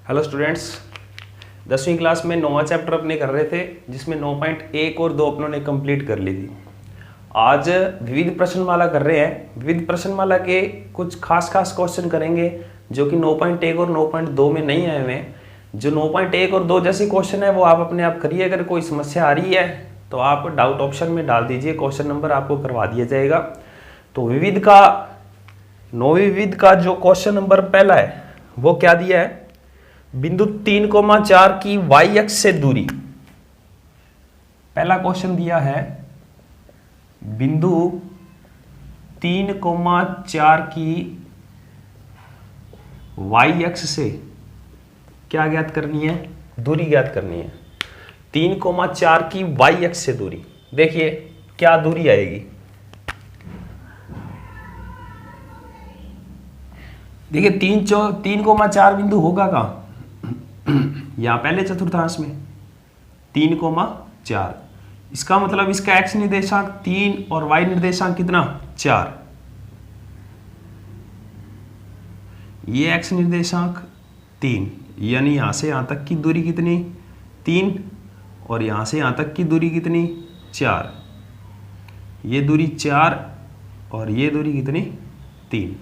Hello students, 10वीं class में 9वां chapter अपने कर रहे थे जिसमें 9.1 और 2 अपनों ने कंप्लीट कर ली थी। आज विविध प्रश्नमाला कर रहे हैं। विविध प्रश्नमाला के कुछ खास क्वेश्चन करेंगे जो कि 9.1 और 9.2 में नहीं आए हुए हैं। जो 9.1 और 2 जैसे क्वेश्चन है वो आप अपने आप करिए। अगर कोई समस्या आ रही है तो आप डाउट ऑप्शन में डाल दीजिए, क्वेश्चन नंबर आपको करवा दिया जाएगा। तो विविध का 9वीं विविध का जो क्वेश्चन नंबर पहला है वो क्या दिया है, बिंदु 3,4 की y अक्ष से दूरी। पहला क्वेश्चन दिया है बिंदु 3,4 की y अक्ष से क्या ज्ञात करनी है, दूरी ज्ञात करनी है। 3,4 की y अक्ष से दूरी, देखिए क्या दूरी आएगी। देखिए 3,4 बिंदु होगा कहां, यहां पहले चतुर्थांश में 3,4। इसका मतलब इसका x निर्देशांक 3 और y निर्देशांक कितना 4। ये x निर्देशांक 3, यानी यहां से यहां तक की दूरी कितनी 3 और यहां से यहां तक की दूरी कितनी 4। ये दूरी 4 और ये दूरी कितनी 3।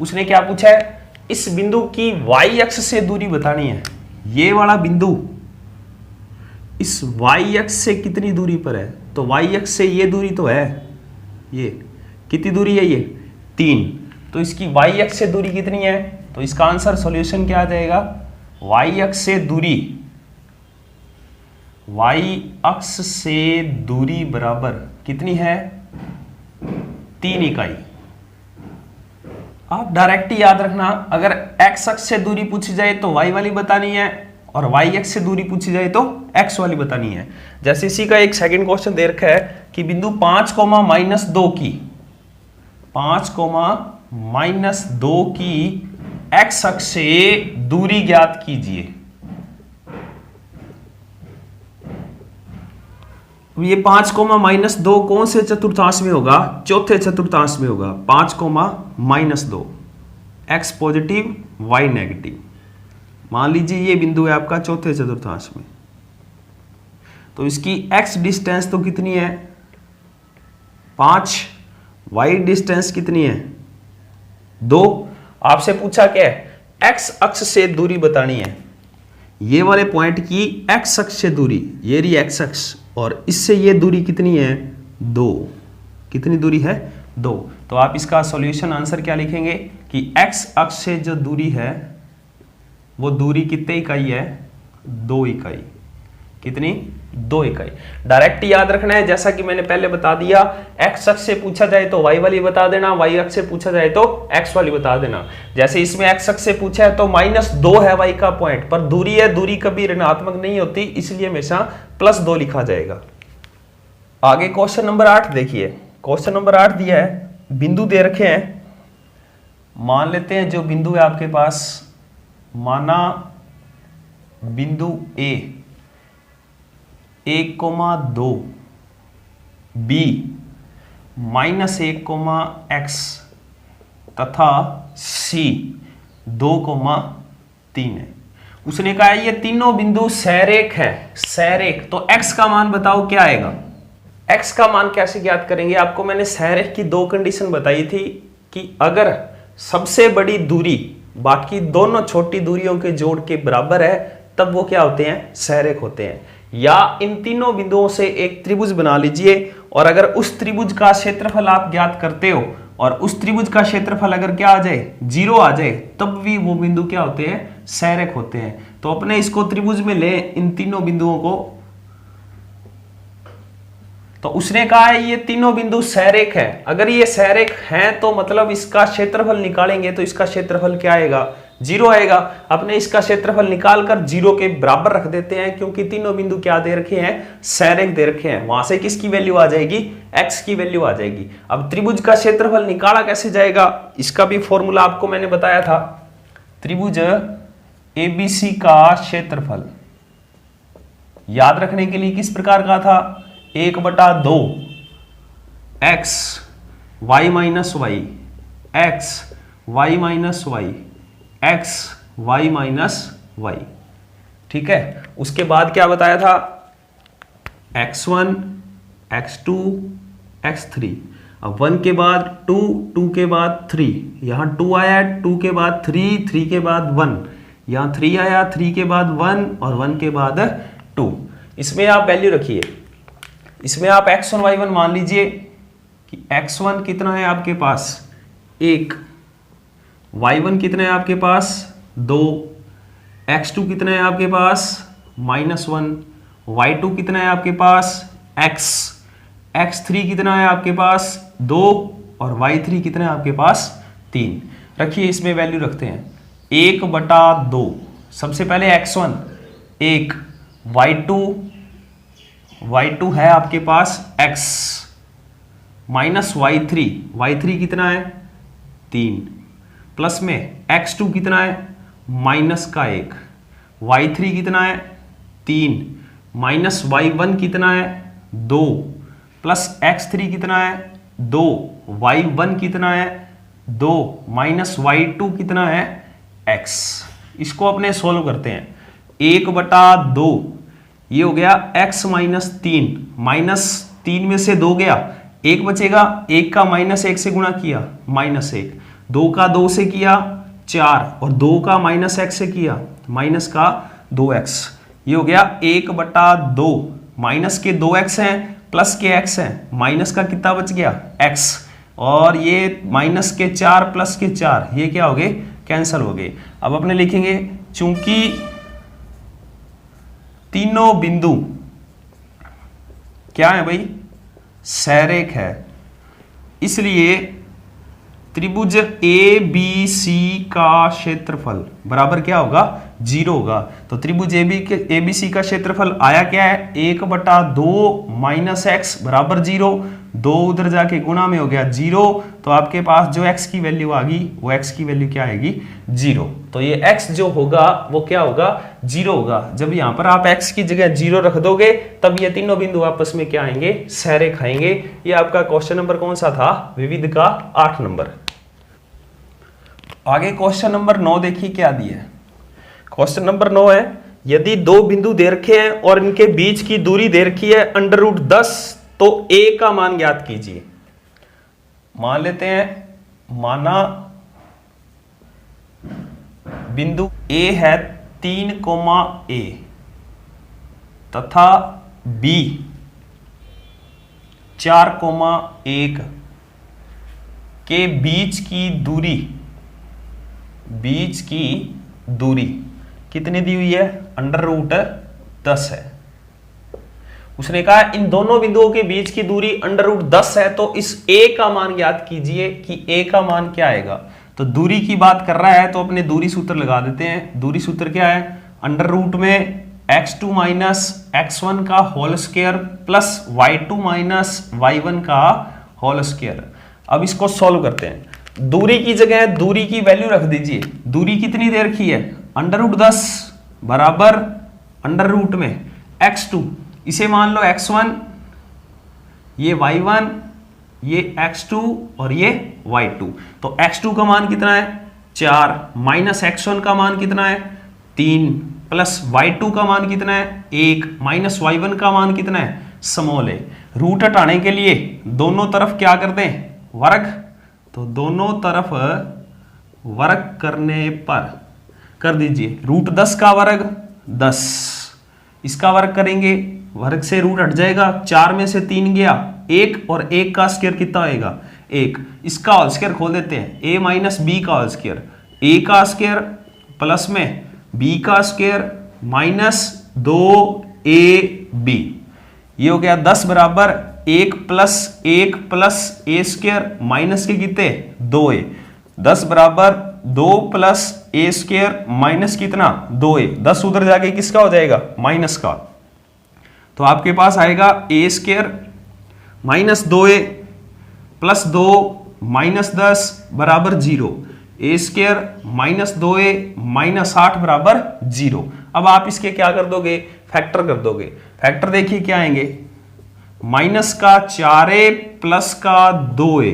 उसने क्या पूछा है, इस बिंदु की y अक्ष से दूरी बतानी है। ये वाला बिंदु इस y अक्ष से कितनी दूरी पर है, तो y अक्ष से ये दूरी तो है, ये कितनी दूरी है, ये 3। तो इसकी y अक्ष से दूरी कितनी है, तो इसका आंसर सॉल्यूशन क्या आ जाएगा, y अक्ष से दूरी, y अक्ष से दूरी बराबर कितनी है 3 इकाई। आप डायरेक्ट ही याद रखना, अगर x अक्ष से दूरी पूछी जाए तो y वाली बतानी है और y अक्ष से दूरी पूछी जाए तो x वाली बतानी है। जैसे इसी का एक सेकंड क्वेश्चन दे रखा है कि बिंदु 5,-2 की 5,-2 की x अक्ष से दूरी ज्ञात कीजिए। ये 5,-2 कौन से चतुर्थांश में होगा, चौथे चतुर्थांश में होगा। 5,-2 x पॉजिटिव y नेगेटिव, मान लीजिए ये बिंदु है आपका चौथे चतुर्थांश में। तो इसकी x डिस्टेंस तो कितनी है 5, y डिस्टेंस कितनी है 2। आपसे पूछा क्या है, x अक्ष से दूरी बतानी है। ये वाले पॉइंट की x अक्ष से दूरी, ये रही x अक्ष, और इससे ये दूरी कितनी है 2। कितनी दूरी है 2। तो आप इसका सॉल्यूशन आंसर क्या लिखेंगे कि x अक्ष से जो दूरी है वो दूरी कितनी इकाई है 2 इकाई। कितनी 2 इकाई। डायरेक्ट याद रखना है, जैसा कि मैंने पहले बता दिया, x अक्ष से पूछा जाए तो y वाली बता देना, y अक्ष से पूछा जाए तो x वाली बता देना। जैसे इसमें x अक्ष से पूछा है तो -2 है y का पॉइंट, पर दूरी है, दूरी कभी ऋणात्मक नहीं होती, इसलिए हमेशा +2 लिखा जाएगा। आगे क्वेश्चन नंबर 8 देखिए। क्वेश्चन नंबर 8 दिया है, बिंदु दे रखे हैं। मान लेते हैं जो बिंदु है आपके पास, माना बिंदु A 1,2, B -1,x तथा C 2,3 है। उसने कहा है ये तीनों बिंदु सहरेख है। सहरेख, तो x का मान बताओ क्या आएगा। x का मान कैसे ज्ञात करेंगे, आपको मैंने सहरेख की 2 कंडीशन बताई थी कि अगर सबसे बड़ी दूरी बाकी दोनों छोटी दूरियों के जोड़ के बराबर है तब वो क्या होते हैं, सहरेख होते हैं। या इन तीनों बिंदुओं से एक त्रिभुज बना लीजिए, और अगर उस त्रिभुज का क्षेत्रफल आप ज्ञात करते हो और उस त्रिभुज का क्षेत्रफल अगर क्या आ जाए 0 आ जाए, तब भी वो बिंदु क्या होते हैं, सहरेख होते हैं। तो अपने इसको त्रिभुज में ले इन तीनों बिंदुओं को। तो उसने कहा है ये तीनों बिंदु सहरेख है। अगर ये सहरेख हैं तो मतलब इसका क्षेत्रफल निकालेंगे तो इसका क्षेत्रफल क्या आएगा 0 आएगा। अपने इसका क्षेत्रफल निकालकर 0 के बराबर रख देते हैं, क्योंकि तीनों बिंदु क्या दे रखे हैं, सहरेख दे रखे हैं। वहां से किसकी वैल्यू आ जाएगी, x की वैल्यू आ जाएगी। अब त्रिभुज का क्षेत्रफल निकाला कैसे जाएगा, इसका भी फॉर्मूला आपको मैंने बताया था। त्रिभुज ABC का क्षेत्रफल याद रखने के लिए किस प्रकार का था, 1/2 x y minus y x y minus y x y minus y। ठीक है, उसके बाद क्या बताया था, x1 x2 x3। अब 1 के बाद 2, 2 के बाद 3, यहां 2 आया, 2 के बाद 3, 3 के बाद 1, यहां 3 आया, 3 के बाद 1 और 1 के बाद 2। इसमें आप वैल्यू रखिए, इसमें आप x1 y1 मान लीजिए कि x1 कितना है आपके पास 1, y1 कितना है आपके पास 2, x2 कितना है आपके पास -1, y2 कितना है आपके पास x, x3 कितना है आपके पास 2 और y3 कितना है आपके पास 3। रखिए इसमें वैल्यू रखते हैं 1/2, सबसे पहले x1 1, y2 है आपके पास x माइनस y3 कितना है 3, प्लस में x2 कितना है माइनस का 1, y3 कितना है 3, माइनस y1 कितना है 2, प्लस x3 कितना है 2, y1 कितना है 2, माइनस y2 कितना है x। इसको अपने सोल्व करते हैं 1/2, ये हो गया x माइनस 3, माइनस 3 में से 2 गया, 1 बचेगा, 1 का -1 से गुणा किया -1, 2 का 2 से किया 4 और 2 का -x से किया माइनस का 2x। ये हो गया 1/2, माइनस के 2x हैं प्लस के x हैं, माइनस का कितना बच गया x, और ये माइनस के 4 प्लस के 4, ये क्या हो गए कैंसिल हो गए। अब अपने लिखेंगे चूंकि तीनों बिंदु क्या है भाई सैरेख है, इसलिए त्रिभुज ABC का क्षेत्रफल बराबर क्या होगा 0 होगा। तो त्रिभुज ABC का क्षेत्रफल आया क्या है 1/2 माइनस x बराबर 0, 2 उधर जाके गुणा में हो गया 0, तो आपके पास जो x की वैल्यू आ गई वो x की वैल्यू क्या आएगी 0। तो ये x जो होगा वो क्या होगा 0 होगा। जब यहां पर आप x की जगह 0 रख दोगे तब ये तीनों बिंदु आपस में क्या आएंगे सैरेख आएंगे। ये आपका क्वेश्चन नंबर कौन सा था विविध का 8 नंबर। आगे क्वेश्चन नंबर 9 देखिए क्या दिया है। क्वेश्चन नंबर 9 है यदि दो बिंदु दे रखे हैं और इनके बीच की दूरी दे रखी है √10 तो a का मान ज्ञात कीजिए। मान लेते हैं माना बिंदु a है 3,a तथा b 4,1 के बीच की दूरी कितनी दी हुई है √10 है। उसने कहा इन दोनों बिंदुओं के बीच की दूरी √10 है, तो इस a का मान ज्ञात कीजिए कि a का मान क्या आएगा। तो दूरी की बात कर रहा है तो अपने दूरी सूत्र लगा देते हैं। दूरी सूत्र क्या है √ में x2 माइनस x1 का whole square plus y2 minus y1 का होल स्क्वायर। अब इसको सॉल्व करते हैं। दूरी की जगह दूरी की वैल्यू रख दीजिए। दूरी कितनी दे रखी है √10 बराबर √ में x2, इसे मान लो x1, ये y1, ये x2 और ये y2। तो x2 का मान कितना है 4, माइनस x1 का मान कितना है 3, प्लस y2 का मान कितना है 1, माइनस y1 का मान कितना है स्मॉल है। रूट हटाने के लिए दोनों तरफ क्या कर दें वर्ग, तो दोनों तरफ वर्ग करने पर कर दीजिए √10 का वर्ग 10, इसका वर्ग करेंगे, वर्ग से रूट हट जाएगा, 4 में से 3 गया 1 और 1 का स्क्वायर कितना होएगा 1, इसका होल स्क्वायर खोल देते हैं a माइनस बी का होल स्क्वायर, a का स्क्वायर प्लस में b का स्क्वायर माइनस 2ab, ये हो गया 10 बराबर 1 प्लस a स्क्वायर माइनस के कितने 2a, 10 बराबर 2 प्लस a स्क्वायर माइनस कितना 2a, 10 उधर जाके किसका हो जाएगा माइनस का, तो आपके पास आएगा a square minus 2a plus 2 minus 10 बराबर 0, a square minus 2a minus 8 बराबर 0। अब आप इसके क्या कर दोगे फैक्टर कर दोगे। फैक्टर देखिए क्या आएंगे माइनस का 4a प्लस का 2a।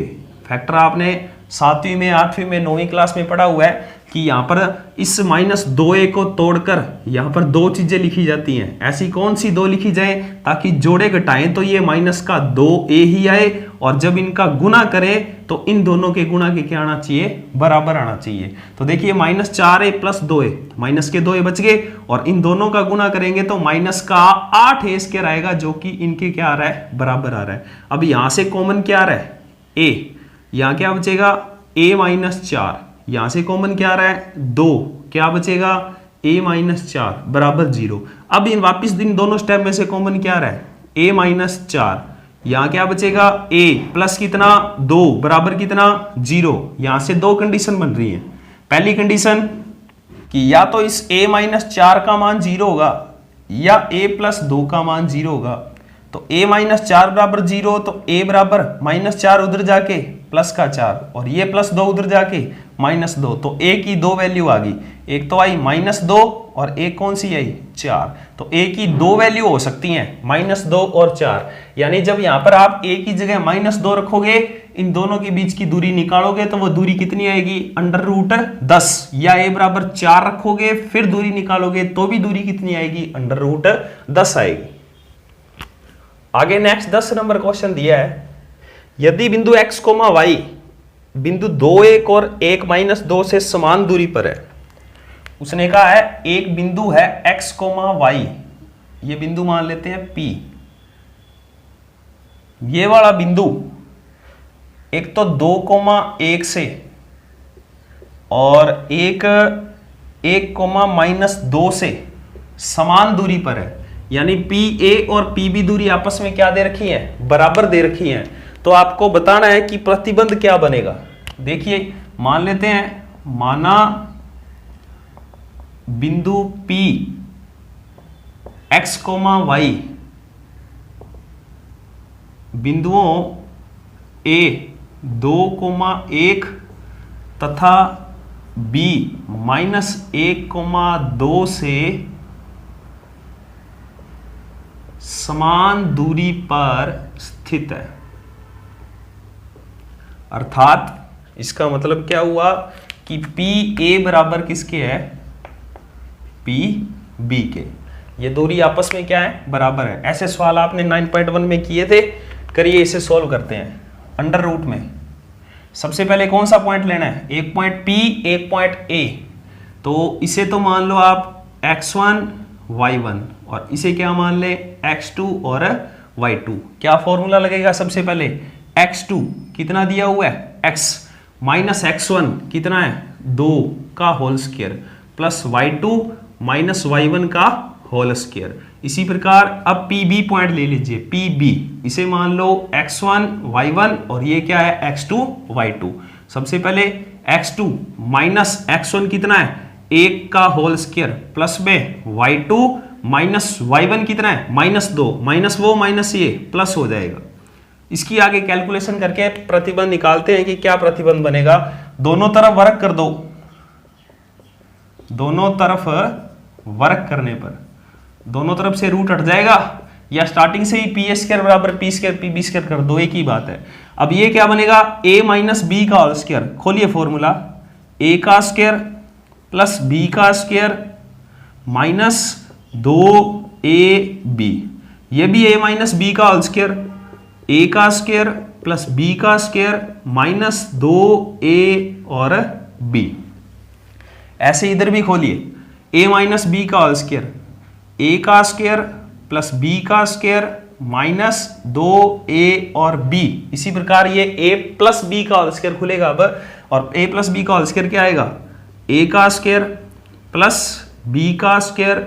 फैक्टर आपने 7वीं में 8वीं में 9वीं क्लास में पढ़ा हुआ है कि यहाँ पर इस -2a को तोड़कर यहाँ पर दो चीजें लिखी जाती हैं। ऐसी कौन सी दो लिखी जाए ताकि जोड़े घटाएं तो ये -2a ही आए, और जब इनका गुना करें तो इन दोनों के गुणा के क्या आना चाहिए, बराबर आना चाहिए। तो देखिए -4a + 2a, माइनस के 2a बच गए, और इन दोनों का गुना करेंगे तो -8a² आएगा, जो कि इनके क्या आ रहा है, बराबर आ रहा है। अब यहां से कॉमन क्या आ रहा है, a, यहां क्या बचेगा a - 4, यहां से कॉमन क्या आ रहा है 2, क्या बचेगा a - 4 बराबर 0। अब इन वापिस इन दोनों स्टेप में से कॉमन क्या आ रहा है a - 4, यहां क्या बचेगा a प्लस कितना 2 बराबर कितना 0। यहां से दो कंडीशन बन रही है। पहली कंडीशन कि या तो इस a - 4 का मान 0 होगा या a + 2 का मान 0 होगा। तो a - 4 बराबर 0, तो a बराबर -4 उधर जाके +4, और ये +2 उधर जाके -2, तो a की दो वैल्यू आ गई, एक तो आई -2 और एक कौन सी आई 4। तो a की दो वैल्यू हो सकती हैं -2 और 4, यानी जब यहां पर आप a की जगह -2 रखोगे, इन दोनों के बीच की दूरी निकालोगे तो वो दूरी कितनी आएगी √10, या a बराबर 4 रखोगे फिर दूरी निकालोगे तो भी दूरी कितनी आएगी √10 आएगी। आगे नेक्स्ट 10 नंबर क्वेश्चन दिया है, यदि बिंदु x, y बिंदु 2 1 और 1 - 2 से समान दूरी पर है। उसने कहा है एक बिंदु है x, y, ये बिंदु मान लेते हैं P। ये वाला बिंदु एक तो 2, 1 से और एक 1, -2 से समान दूरी पर है, यानी PA और PB दूरी आपस में क्या दे रखी है, बराबर दे रखी है। तो आपको बताना है कि प्रतिबंध क्या बनेगा। देखिए मान लेते हैं, माना बिंदु P x, y बिंदुओं A 2, 1 तथा B -1, 2 से समान दूरी पर स्थित है। अर्थात इसका मतलब क्या हुआ कि PA बराबर किसके है, PB के। ये दूरी आपस में क्या है, बराबर है। ऐसे सवाल आपने 9.1 में किए थे, करिए इसे सॉल्व करते हैं। अंडर रूट में सबसे पहले कौन सा पॉइंट लेना है, एक पॉइंट P, एक पॉइंट A। तो इसे तो मान लो आप x1, y1, और इसे क्या मान ले x2 और y2। क्या फॉर्मूला लगेगा, सबसे पहले x2 कितना दिया हुआ है x माइनस x1 कितना है 2 का whole square plus y2 minus y1 का होल स्क्वायर। इसी प्रकार अब PB पॉइंट ले लीजिए, PB इसे मान लो x1 y1 और ये क्या है x2 y2। सबसे पहले x2 माइनस x1 कितना है 1 का होल स्क्वायर प्लस में y2 माइनस y1 कितना है -2, माइनस वो माइनस ये प्लस हो जाएगा। इसकी आगे कैलकुलेशन करके प्रतिबंध निकालते हैं कि क्या प्रतिबंध बनेगा। दोनों तरफ वर्क कर दो, दोनों तरफ वर्क करने पर दोनों तरफ से रूट हट जाएगा, या स्टार्टिंग से ही p² बराबर p² pb² कर दो, एक ही बात है। अब ये क्या बनेगा a माइनस बी का होल स्क्वायर, खोलिए फॉर्मूला a का स्क्वायर प्लस b का स्क्वायर माइनस 2ab, ये भी a माइनस बी का होल स्क्वायर, a का स्क्वायर प्लस b का स्क्वायर माइनस 2a और b। ऐसे इधर भी खोलिए a माइनस बी का होल स्क्वायर, a का स्क्वायर प्लस b का स्क्वायर माइनस 2a और b। इसी प्रकार ये a प्लस b का होल स्क्वायर खुलेगा अब, और a प्लस b का होल स्क्वायर क्या आएगा a का स्क्वायर प्लस b का स्क्वायर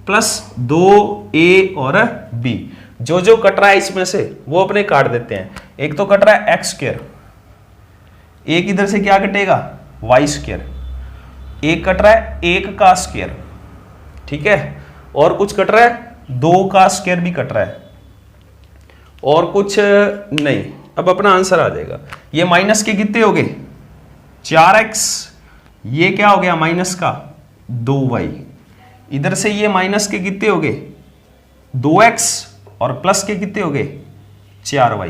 प्लस 2a और b। जो जो कट रहा है इसमें से वो अपने काट देते हैं। एक तो कट रहा है एक्स स्क्वायर, एक इधर से क्या कटेगा वाई स्क्वायर, एक कट रहा है 1 का स्क्वायर, ठीक है, और कुछ कट रहा है 2 का स्क्वायर भी कट रहा है, और कुछ नहीं। अब अपना आंसर आ जाएगा। ये माइनस के कितने हो गए 4x, ये क्या हो गया माइनस का 2y, इधर से ये माइनस के कितने हो गए 2x और प्लस के कितने हो गए 4y।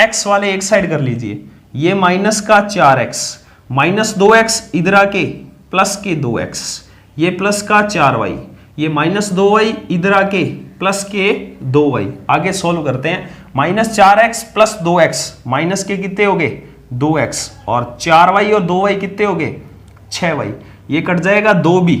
x वाले एक साइड कर लीजिए, ये माइनस का 4x माइनस 2x इधर आके प्लस के 2x, ये प्लस का 4y, ये माइनस 2y, इधर आके प्लस के 2y। आगे सोल्व करते हैं। Minus 4x plus 2x, minus के कितने हो गए 2x, और 4y और 2y कितने हो गए 6y। ये कट जाएगा 2 भी,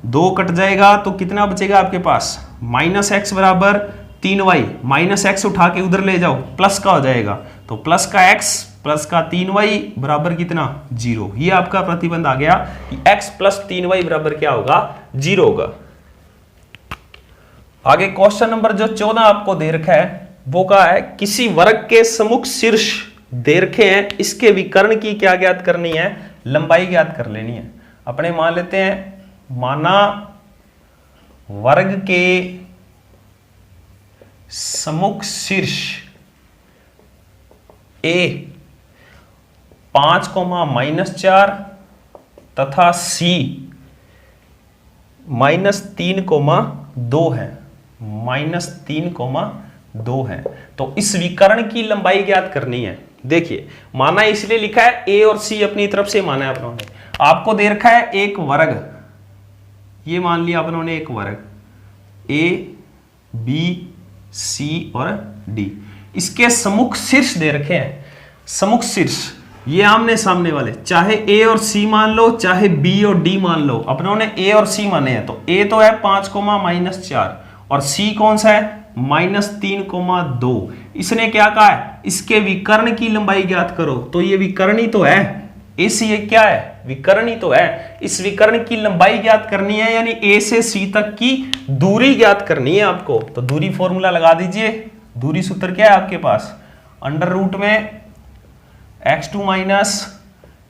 2 कट जाएगा तो कितना बचेगा आपके पास माइनस एक्स बराबर 3y, माइनस एक्स उठा के उधर ले जाओ, प्लस का हो जाएगा, तो प्लस का x प्लस का 3y बराबर कितना 0। ये आपका प्रतिबंध आ गया कि x प्लस 3y बराबर क्या होगा 0 होगा। आगे क्वेश्चन नंबर जो 14 आपको दे रखा है वो क्या है, किसी वर्ग के सम्मुख शीर्ष दे रखे हैं, इसके विकर्ण की क्या ज्ञात करनी है, लंबाई ज्ञात कर लेनी है। अपने मान लेते हैं, माना वर्ग के सम्मुख शीर्ष a 5, -4 तथा c -3, है, -3, है। तो इस विकर्ण की लंबाई ज्ञात करनी है। देखिए माना इसलिए लिखा है a और c अपनी तरफ से माना है अपनों ने। आपको दे रखा है एक वर्ग, ये मान लिया अपनों ने एक वर्ग a b c और d, इसके सम्मुख शीर्ष दे रखे हैं। सम्मुख शीर्ष ये आमने सामने वाले, चाहे a और c मान लो चाहे b और d मान लो, अपनों ने a और c माने हैं। तो a तो है 5, -4 और c कौन सा है -3, इसने क्या कहा है, इसके विकर्ण की लंबाई ज्ञात करो। तो ये विकर्ण ही तो है, AC ये क्या है विकर्ण ही तो है। इस विकर्ण की लंबाई ज्ञात करनी है, यानी a से c तक की दूरी ज्ञात करनी है आपको। तो दूरी फॉर्मूला लगा दीजिए। दूरी सूत्र क्या है आपके पास, अंडर रूट में x2 माइनस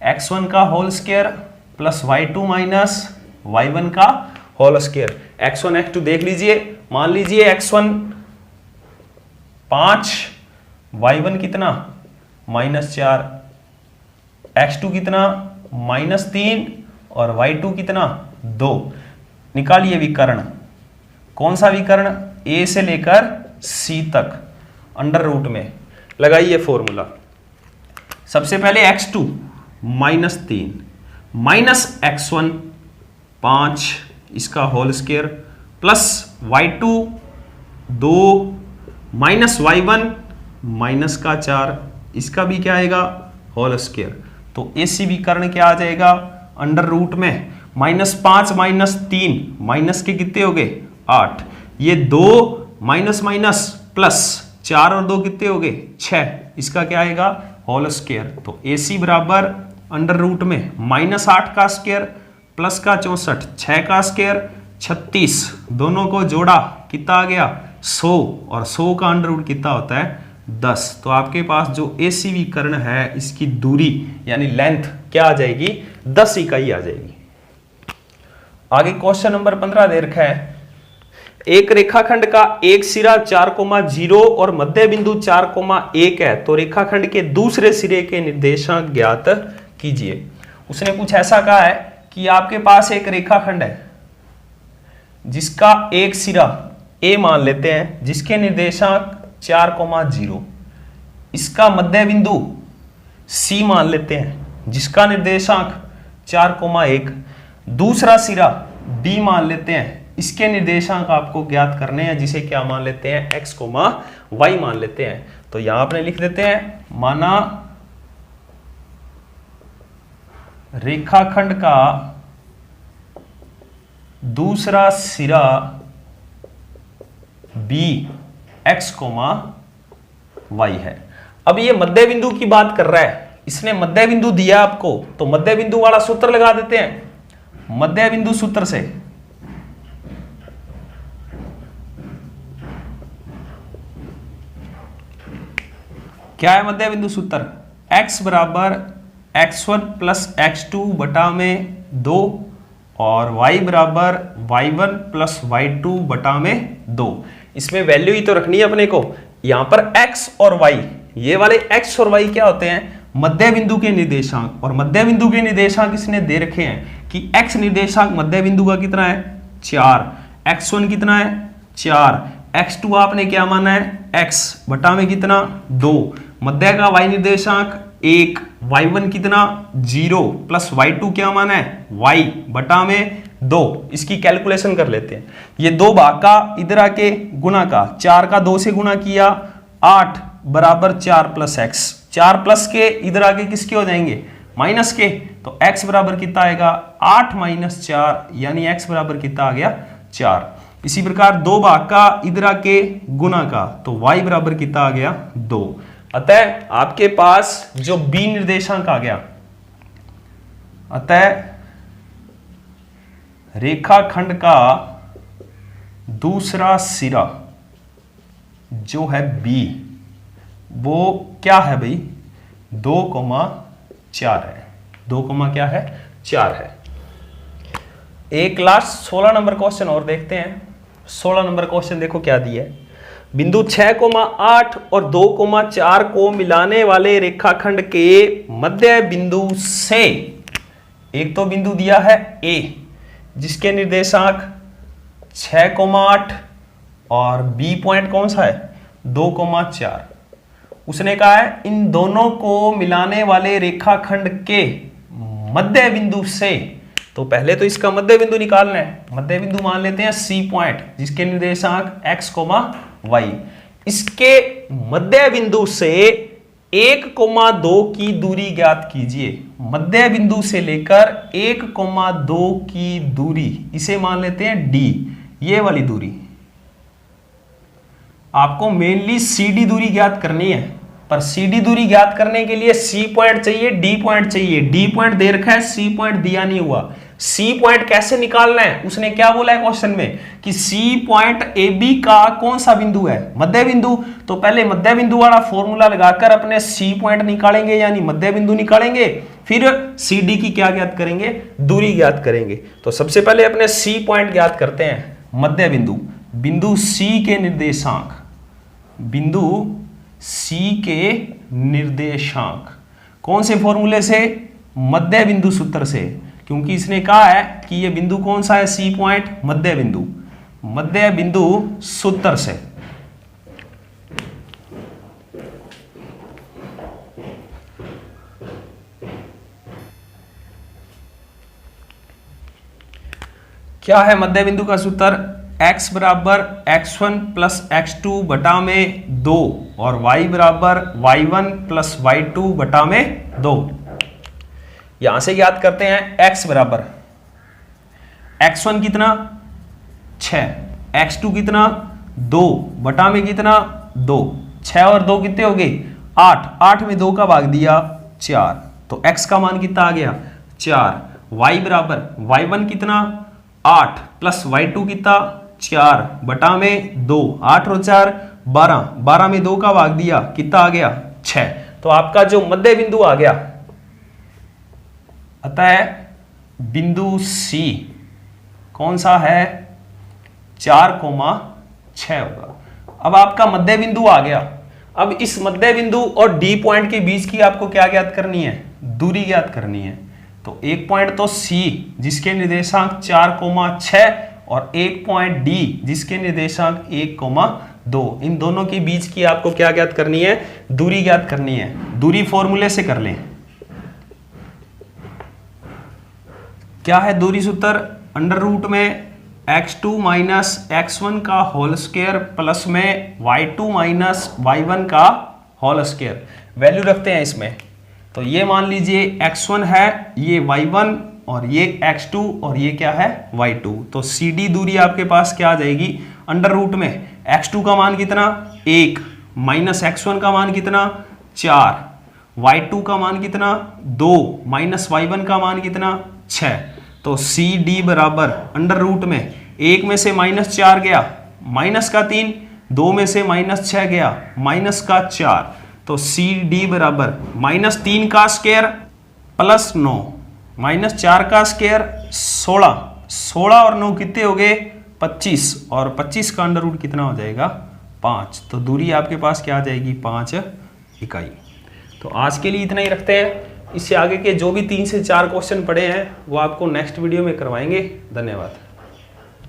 x1 का whole square plus y2 minus y1 का होल स्क्वायर। x1 x2 देख लीजिए, मान लीजिए x1 5, y1 कितना -4, x2 कितना -3 और y2 कितना 2। निकालिए विकर्ण, कौन सा विकर्ण, a से लेकर c तक, अंडर रूट में लगाइए फॉर्मूला। सबसे पहले x2 -3 माइनस x1 5 इसका whole square plus y2 2 minus y1 minus का 4 इसका भी क्या आएगा होल स्क्वायर। तो AC विकर्ण क्या आ जाएगा अंडर रूट में -5 -3 माइनस के कितने हो गए 8, ये 2 माइनस माइनस प्लस 4 और 2 कितने हो गए 6, इसका क्या आएगा होल स्क्वायर। तो AC बराबर अंडर रूट में -8 का स्क्वायर प्लस का 64, 6 का स्क्वायर 36, दोनों को जोड़ा कितना आ गया 100, और 100 का अंडर रूट कितना होता है 10। तो आपके पास जो AC विकर्ण है इसकी दूरी यानी लेंथ क्या आ जाएगी 10 इकाई आ जाएगी। आगे क्वेश्चन नंबर 15 दे रखा है, एक रेखाखंड का एक सिरा 4,0 और मध्य बिंदु 4,1 है, तो रेखाखंड के दूसरे सिरे के निर्देशांक ज्ञात कीजिए। उसने कुछ ऐसा कहा है कि आपके पास एक रेखाखंड है जिसका एक सिरा A मान लेते हैं, जिसके निर्देशांक 4,0, इसका मध्य बिंदु C मान लेते हैं जिसका निर्देशांक 4,1, दूसरा सिरा B मान लेते हैं, इसके निर्देशांक आपको ज्ञात करने हैं, जिसे क्या मान लेते हैं x, y मान लेते हैं। तो यहां अपने लिख देते हैं, माना रेखाखंड का दूसरा सिरा B x, y है। अब ये मध्य बिंदु की बात कर रहा है, इसने मध्य बिंदु दिया आपको, तो मध्य बिंदु वाला सूत्र लगा देते हैं। मध्य बिंदु सूत्र से क्या है मध्य बिंदु सूत्र, x बराबर x1 प्लस x2 बटा में 2 और y बराबर y1 प्लस y2 बटा में 2। इसमें वैल्यू ही तो रखनी है अपने को। यहां पर x और y, ये वाले x और y क्या होते हैं मध्य बिंदु के निर्देशांक, और मध्य बिंदु के निर्देशांक इसने दे रखे हैं कि x निर्देशांक मध्य बिंदु का कितना है 4, x1 कितना है 4, x2 आपने क्या माना है x बटा में कितना 2, मध्य का y निर्देशांक 1, y1 कितना 0 प्लस y2 क्या मान है y बटा में 2। इसकी कैलकुलेशन कर लेते हैं। ये 2 भाग का इधर आके गुना का 4 का 2 से गुना किया 8 बराबर 4 प्लस एक्स। 4 प्लस के इधर आके किसके हो जाएंगे माइनस के, तो x बराबर कितना आएगा 8 माइनस 4 यानी x बराबर कितना आ गया 4। इसी प्रकार 2 भाग का इधर आके गुना का तो y बराबर कितना आ गया 2। अतः आपके पास जो b निर्देशांक आ गया, अतः रेखाखंड का दूसरा सिरा जो है b वो क्या है भाई 2,4 है। 2, क्या है 4 है। एक लास्ट 16 नंबर क्वेश्चन और देखते हैं। 16 नंबर क्वेश्चन देखो क्या दिया है। बिंदु 6,8 और 2,4 को मिलाने वाले रेखाखंड के मध्य बिंदु से एक तो बिंदु दिया है A जिसके निर्देशांक 6,8 और B पॉइंट कौन सा है 2,4। उसने कहा है इन दोनों को मिलाने वाले रेखाखंड के मध्य बिंदु से, तो पहले तो इसका मध्य बिंदु निकालना है। मध्य बिंदु मान लेते हैं C पॉइंट जिसके निर्देशांक x, y। इसके मध्य बिंदु से 1,2 की दूरी ज्ञात कीजिए। मध्य बिंदु से लेकर 1,2 की दूरी इसे मान लेते हैं d। ये वाली दूरी आपको मेनली CD दूरी ज्ञात करनी है, पर CD दूरी ज्ञात करने के लिए C पॉइंट चाहिए, D पॉइंट चाहिए। D पॉइंट दे रखा है, C पॉइंट दिया नहीं हुआ। C पॉइंट कैसे निकालना है उसने क्या बोला है क्वेश्चन में कि C पॉइंट AB का कौन सा बिंदु है मध्य बिंदु। तो पहले मध्य बिंदु वाला फॉर्मूला लगाकर अपने C पॉइंट निकालेंगे यानी मध्य बिंदु निकालेंगे, फिर CD की क्या ज्ञात करेंगे दूरी ज्ञात करेंगे। तो सबसे पहले अपने C पॉइंट ज्ञात करते हैं। मध्य बिंदु, बिंदु C के निर्देशांक, बिंदु C के निर्देशांक कौन से फॉर्मूले से मध्य बिंदु सूत्र से, क्योंकि इसने कहा है कि ये बिंदु कौन सा है C पॉइंट मध्य बिंदु, मध्य बिंदु सूत्र से। क्या है मध्य बिंदु का सूत्र x बराबर x1 प्लस x2 बटा में 2 और y बराबर y1 प्लस y2 बटा में 2। यहां से ज्ञात करते हैं x बराबर x1 कितना 6, x2 कितना 2 बटा में कितना 2, 6 और 2 कितने हो गए 8, 8 में 2 का भाग दिया 4, तो x का मान कितना आ गया 4। y बराबर y1 कितना 8 प्लस y2 कितना 4 बटा में 2, 8 और 4 12, 12 में 2 का भाग दिया कितना आ गया 6। तो आपका जो मध्य बिंदु आ गया, अतः बिंदु C कौन सा है 4,6 होगा। अब आपका मध्य बिंदु आ गया। अब इस मध्य बिंदु और D पॉइंट के बीच की आपको क्या ज्ञात करनी है दूरी ज्ञात करनी है। तो एक पॉइंट तो C जिसके निर्देशांक 4,6 और एक पॉइंट D जिसके निर्देशांक 1,2, इन दोनों के बीच की आपको क्या ज्ञात करनी है दूरी ज्ञात करनी है। दूरी फॉर्मूले से कर लें। क्या है दूरी सूत्र अंडर रूट में x2 माइनस x1 का होल स्क्वायर प्लस में y2 माइनस y1 का होल स्क्वायर। वैल्यू रखते हैं इसमें, तो ये मान लीजिए x1 है, ये y1 और ये x2 और ये क्या है y2। तो CD दूरी आपके पास क्या आ जाएगी अंडर रूट में x2 का मान कितना 1 माइनस x1 का मान कितना 4, y2 का मान कितना 2 माइनस y1 का मान कितना 6। तो CD बराबर अंडर रूट में 1 में से माइनस 4 गया माइनस का 3, 2 में से माइनस 6 गया माइनस का 4। तो CD बराबर माइनस 3 का स्क्वायर प्लस 9 माइनस 4 का स्क्वायर 16, 16 और 9 कितने हो गए 25 और 25 का अंडर रूट कितना हो जाएगा 5। तो दूरी आपके पास क्या आ जाएगी 5 इकाई। तो आज के लिए इतना ही रखते हैं। इससे आगे के जो भी 3 से 4 क्वेश्चन पड़े हैं वो आपको नेक्स्ट वीडियो में करवाएंगे। धन्यवाद।